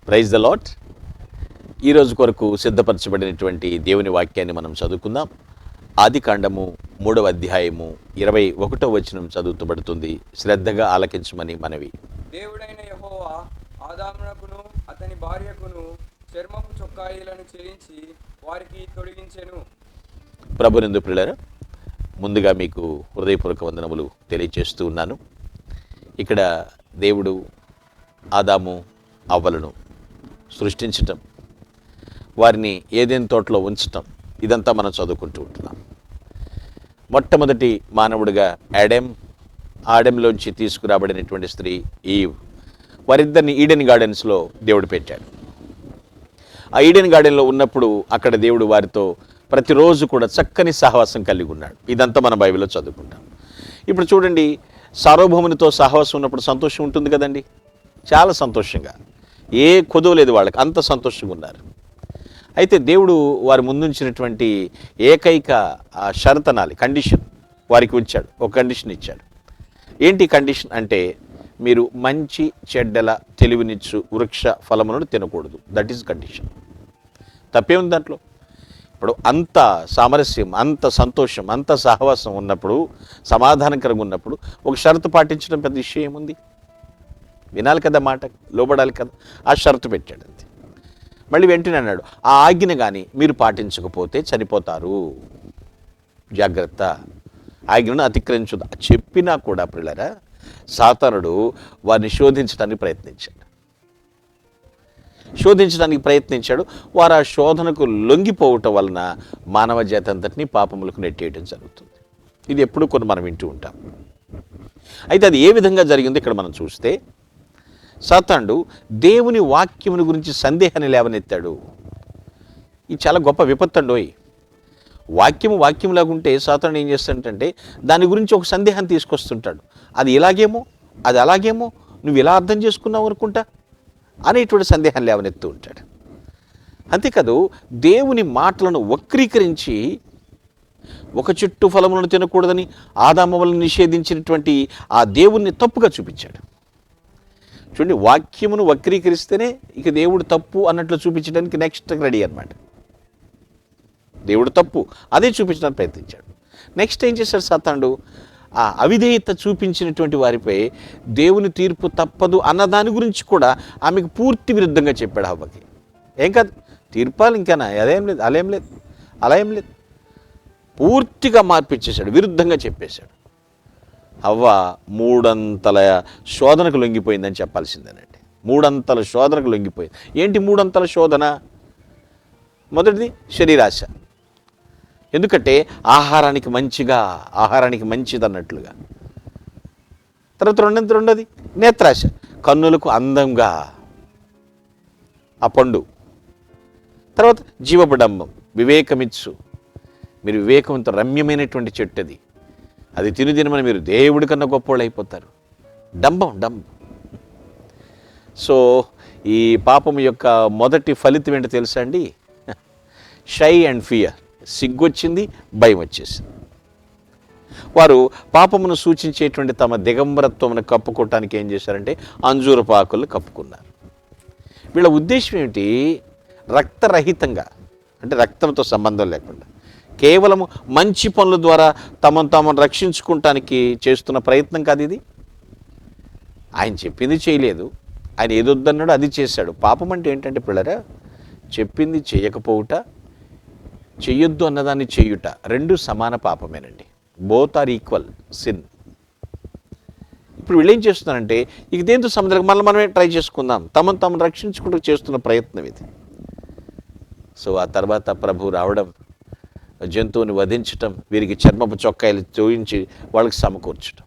Praise the lord. ఈరోజు కొరకు సిద్ధపరచబడినటువంటి దేవుని వాక్యాన్ని మనం చదువుకుందాం. ఆదికాండము 3వ అధ్యాయము 21వ వచనం చదువుతబడుతుంది. శ్రద్ధగా ఆలకించమని మనవి. దేవుడైన యెహోవా ఆదామునకును అతని భార్యకును చర్మపు చొక్కాయిలను చేయించి వారికి తొడిగించెను. ప్రభునందు ప్రియులారా, ముందుగా మీకు హృదయపూర్వక వందనములు తెలియజేస్తూ ఉన్నాను. ఇక్కడ దేవుడు ఆదాము అవ్వలను సృష్టించటం, వారిని ఏదెన్ తోటలో ఉంచటం, ఇదంతా మనం చదువుకుంటూ ఉంటున్నాం. మొట్టమొదటి మానవుడిగా ఆడెంలోంచి తీసుకురాబడినటువంటి స్త్రీ ఈవ్, వారిద్దరిని ఈడెన్ గార్డెన్స్లో దేవుడు పెట్టాడు. ఆ ఈడెన్ గార్డెన్లో ఉన్నప్పుడు అక్కడ దేవుడు వారితో ప్రతిరోజు కూడా చక్కని సహవాసం కలిగి ఉన్నాడు. ఇదంతా మన బైబిల్లో చదువుకుంటాం. ఇప్పుడు చూడండి, సార్వభౌమునితో సహవాసం ఉన్నప్పుడు సంతోషం ఉంటుంది కదండి. చాలా సంతోషంగా, ఏ కొదువు లేదు వాళ్ళకి, అంత సంతోషంగా ఉన్నారు. అయితే దేవుడు వారి ముందుంచినటువంటి ఏకైక షరతనాలి, కండిషన్ వారికి ఉంచాడు. ఒక కండిషన్ ఇచ్చాడు. ఏంటి కండిషన్ అంటే, మీరు మంచి చెడ్డల తెలివినిచ్చు వృక్ష ఫలములను తినకూడదు. That is condition. తప్పే ఉంది దాంట్లో. ఇప్పుడు అంత సామరస్యం, అంత సంతోషం, అంత సహవాసం ఉన్నప్పుడు, సమాధానకరంగా ఉన్నప్పుడు ఒక షరతు పాటించడం పెద్ద విషయం ఏముంది? వినాలి కదా, మాట లోబడాలి కదా. ఆ షరతు పెట్టాడు అంతే. మళ్ళీ వెంటనే అన్నాడు, ఆ ఆజ్ఞ కానీ మీరు పాటించకపోతే చనిపోతారు, జాగ్రత్త, ఆజ్ఞను అతిక్రమించు. చెప్పినా కూడా ప్రియులారా, సాతానుడు వారిని శోధించడానికి ప్రయత్నించాడు. వారు ఆ శోధనకు లొంగిపోవటం వలన మానవ జాతి అంతటినీ పాపములకు నెట్టేయడం జరుగుతుంది. ఇది ఎప్పుడు కొన్ని మనం వింటూ ఉంటాం. అయితే అది ఏ విధంగా జరిగిందో ఇక్కడ మనం చూస్తే, సాతానుడు దేవుని వాక్యముని గురించి సందేహాన్ని లేవనెత్తాడు. ఇది చాలా గొప్ప విపత్తు అండోయ్. వాక్యంలాగా ఉంటే సాతానుడు ఏం చేస్తాడంటే దాని గురించి ఒక సందేహాన్ని తీసుకొస్తుంటాడు. అది ఇలాగేమో, అది అలాగేమో, నువ్వు ఇలా అర్థం చేసుకున్నావు అనుకుంటా అనేటువంటి సందేహాన్ని లేవనెత్తూ ఉంటాడు. అంతేకాదు, దేవుని మాటలను వక్రీకరించి ఒక చెట్టు ఫలములను తినకూడదని ఆదాము వలన నిషేధించినటువంటి ఆ దేవుణ్ణి తప్పుగా చూపించాడు. చూడండి, వాక్యమును వక్రీకరిస్తేనే ఇక దేవుడు తప్పు అన్నట్లు చూపించడానికి నెక్స్ట్ రెడీ అన్నమాట. దేవుడు తప్పు అదే చూపించడానికి ప్రయత్నించాడు. నెక్స్ట్ ఏం చేశాడు సాతానుడు? ఆ అవిధేయత చూపించినటువంటి వారిపై దేవుని తీర్పు తప్పదు అన్నదాని గురించి కూడా ఆమెకు పూర్తి విరుద్ధంగా చెప్పాడు హవ్వకి. ఏం కాదు, తీర్పాలు ఇంకేనా, అలా ఏం లేదు, పూర్తిగా మార్పిచ్చేశాడు, విరుద్ధంగా చెప్పేశాడు. హవ్వ 3 శోధనకు లొంగిపోయిందని చెప్పాల్సిందేనండి. 3 శోధనకు లొంగిపోయింది. ఏంటి 3 శోధన? మొదటిది శరీరాశ. ఎందుకంటే ఆహారానికి మంచిది అన్నట్లుగా. తర్వాత రెండోది నేత్రాశ, కన్నులకు అందంగా ఆ పండు. తర్వాత జీవబడంబం, వివేకమిచ్చు, మీరు వివేకంతో రమ్యమైనటువంటి చెట్టు అది తినుదినమని మీరు దేవుడి కన్నా గొప్పవాళ్ళు అయిపోతారు. డంబం. సో ఈ పాపం యొక్క మొదటి ఫలితం ఏంటో తెలుసా అండి? షై అండ్ ఫియర్, సిగ్గొచ్చింది, భయం వచ్చేసింది. వారు పాపమును సూచించేటువంటి తమ దిగంబరత్వమును కప్పుకోవటానికి ఏం చేశారంటే అంజూరపు ఆకులు కప్పుకున్నారు. వీళ్ళ ఉద్దేశం ఏమిటి? రక్తరహితంగా, అంటే రక్తంతో సంబంధం లేకుండా, కేవలము మంచి పనుల ద్వారా తమను రక్షించుకోవటానికి చేస్తున్న ప్రయత్నం కాదు ఇది. ఆయన చెప్పింది చేయలేదు, ఆయన ఏదొద్దన్నాడో అది చేశాడు. పాపం అంటే ఏంటంటే పిల్లరా, చెప్పింది చేయకపోవుట, చెయ్యొద్దు అన్నదాన్ని చేయుట, రెండు సమాన పాపమేనండి. Both are equal sin. ఇప్పుడు వీళ్ళు ఏం చేస్తున్నారంటే, ఇక దేంతో సంబంధం, మనమే ట్రై చేసుకుందాం, తమను రక్షించుకుంటూ చేస్తున్న ప్రయత్నం ఇది. సో ఆ తర్వాత ప్రభు రావడం, జంతువుని వధించటం, వీరికి చర్మపు చొక్కాయలు చూయించి వాళ్ళకి సమకూర్చటం.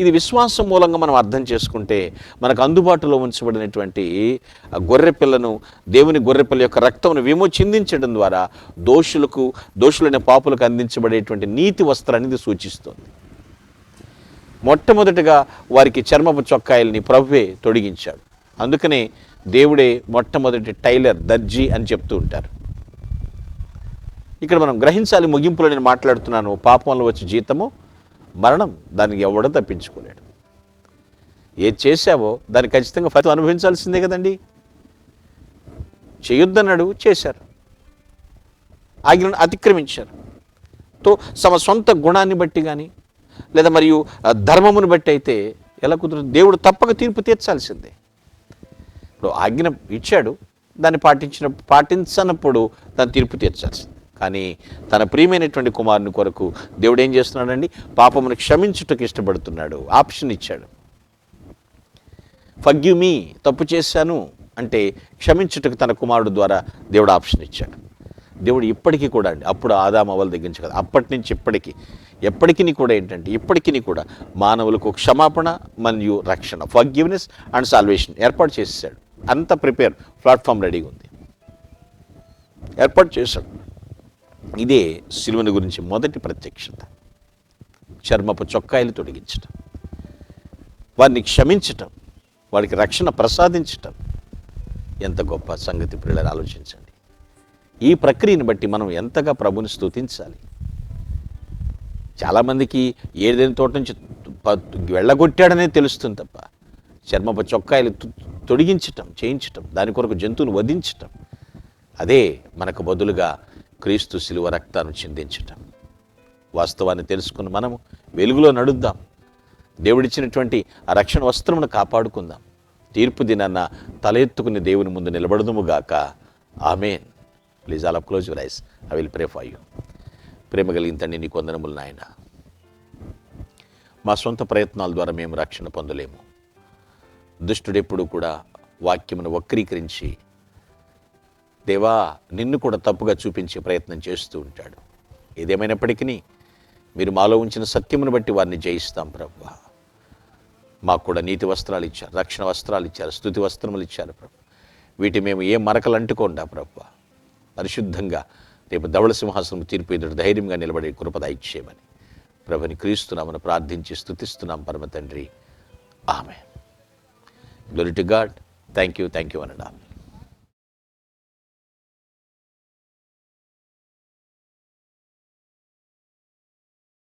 ఇది విశ్వాసం మూలంగా మనం అర్థం చేసుకుంటే, మనకు అందుబాటులో ఉంచబడినటువంటి గొర్రెపిల్లను, దేవుని గొర్రెపిల్ల యొక్క రక్తమును విమోచిందించడం ద్వారా దోషులైన పాపులకు అందించబడేటువంటి నీతి వస్త్రాన్ని ఇది సూచిస్తుంది. మొట్టమొదటిగా వారికి చర్మపు చొక్కాయల్ని ప్రభువే తొడిగించాడు. అందుకనే దేవుడే మొట్టమొదటి టైలర్, దర్జీ అని చెప్తూ ఉంటారు. ఇక్కడ మనం గ్రహించాలి. ముగింపులో నేను మాట్లాడుతున్నాను, పాపం వల్ల వచ్చే జీతము మరణం, దానికి ఎవడో తప్పించుకోలేడు. ఏది చేశావో దానికి ఖచ్చితంగా ఫలితం అనుభవించాల్సిందే కదండి. చేయొద్దన్నాడు, చేశారు, ఆజ్ఞను అతిక్రమించారు. తమ సొంత గుణాన్ని బట్టి కానీ లేదా మరియు ధర్మమును బట్టి అయితే ఎలా కుదరదు. దేవుడు తప్పక తీర్పు తీర్చాల్సిందే. ఇప్పుడు ఆజ్ఞ ఇచ్చాడు, దాన్ని పాటించనప్పుడు దాన్ని తీర్పు తీర్చాల్సింది. కానీ తన ప్రియమైనటువంటి కుమారుని కొరకు దేవుడు ఏం చేస్తున్నాడండి? పాపమును క్షమించుటకు ఇష్టపడుతున్నాడు. ఆప్షన్ ఇచ్చాడు. ఫర్గివ్ మీ, తప్పు చేశాను అంటే క్షమించుటకు తన కుమారుడు ద్వారా దేవుడు ఆప్షన్ ఇచ్చాడు. దేవుడు ఇప్పటికీ కూడా అండి, అప్పుడు ఆదాము అవ్వల దగ్గర నుంచి కదా, అప్పటి నుంచి ఇప్పటికీ ఎప్పటికీ కూడా ఏంటంటే ఇప్పటికీ కూడా మానవులకు క్షమాపణ మరియు రక్షణ, ఫర్గివ్నెస్ అండ్ సాల్వేషన్ ఏర్పాటు చేసేసాడు. అంత ప్రిపేర్, ప్లాట్ఫామ్ రెడీగా ఉంది, ఏర్పాటు చేశాడు. ఇదే సిలువను గురించి మొదటి ప్రత్యక్షత. చర్మపు చొక్కాయలు తొలగించటం, వారిని క్షమించటం, వాడికి రక్షణ ప్రసాదించటం ఎంత గొప్ప సంగతి పిల్లలు ఆలోచించండి. ఈ ప్రక్రియను బట్టి మనం ఎంతగా ప్రభుని స్తుతించాలి. చాలామందికి ఏదైనా తోట నుంచి వెళ్ళగొట్టాడనే తెలుస్తుంది తప్ప చర్మపు చొక్కాయలు తొడిగించటం, చేయించటం, దాని కొరకు జంతువును వధించటం, అదే మనకు బదులుగా క్రీస్తు శిలువ రక్తాన్ని చిందించటం. వాస్తవాన్ని తెలుసుకుని మనము వెలుగులో నడుద్దాం. దేవుడిచ్చినటువంటి ఆ రక్షణ వస్త్రమును కాపాడుకుందాం. తీర్పు దినాన్న తల ఎత్తుకుని దేవుని ముందు నిలబడదుముగాక. Amen. Please all of close your eyes. I will pray for you. ప్రేమ కలిగిన తండ్రి, నీకు వందనములు నాయన. మా సొంత ప్రయత్నాల ద్వారా మేము రక్షణ పొందలేము. దుష్టుడెప్పుడు కూడా వాక్యమును వక్రీకరించి దేవా నిన్ను కూడా తప్పుగా చూపించే ప్రయత్నం చేస్తూ ఉంటాడు. ఏదేమైనప్పటికీ మీరు మాలో ఉంచిన సత్యమును బట్టి వారిని జయిస్తాం ప్రభువా. మాకు కూడా నీతి వస్త్రాలు ఇచ్చారు, రక్షణ వస్త్రాలు ఇచ్చారు, స్తుతి వస్త్రములు ఇచ్చారు ప్రభు. వీటి మేము ఏ మరకలు అంటుకోండా ప్రభువా, పరిశుద్ధంగా రేపు ధవళ సింహాసనం తీర్పు ఎదురు ధైర్యంగా నిలబడే కృపద ఇచ్చేయమని ప్రభుని క్రీస్తునామని ప్రార్థించి స్తుతిస్తున్నాం పరమ తండ్రి. Amen. Glory to God. Thank you one and all.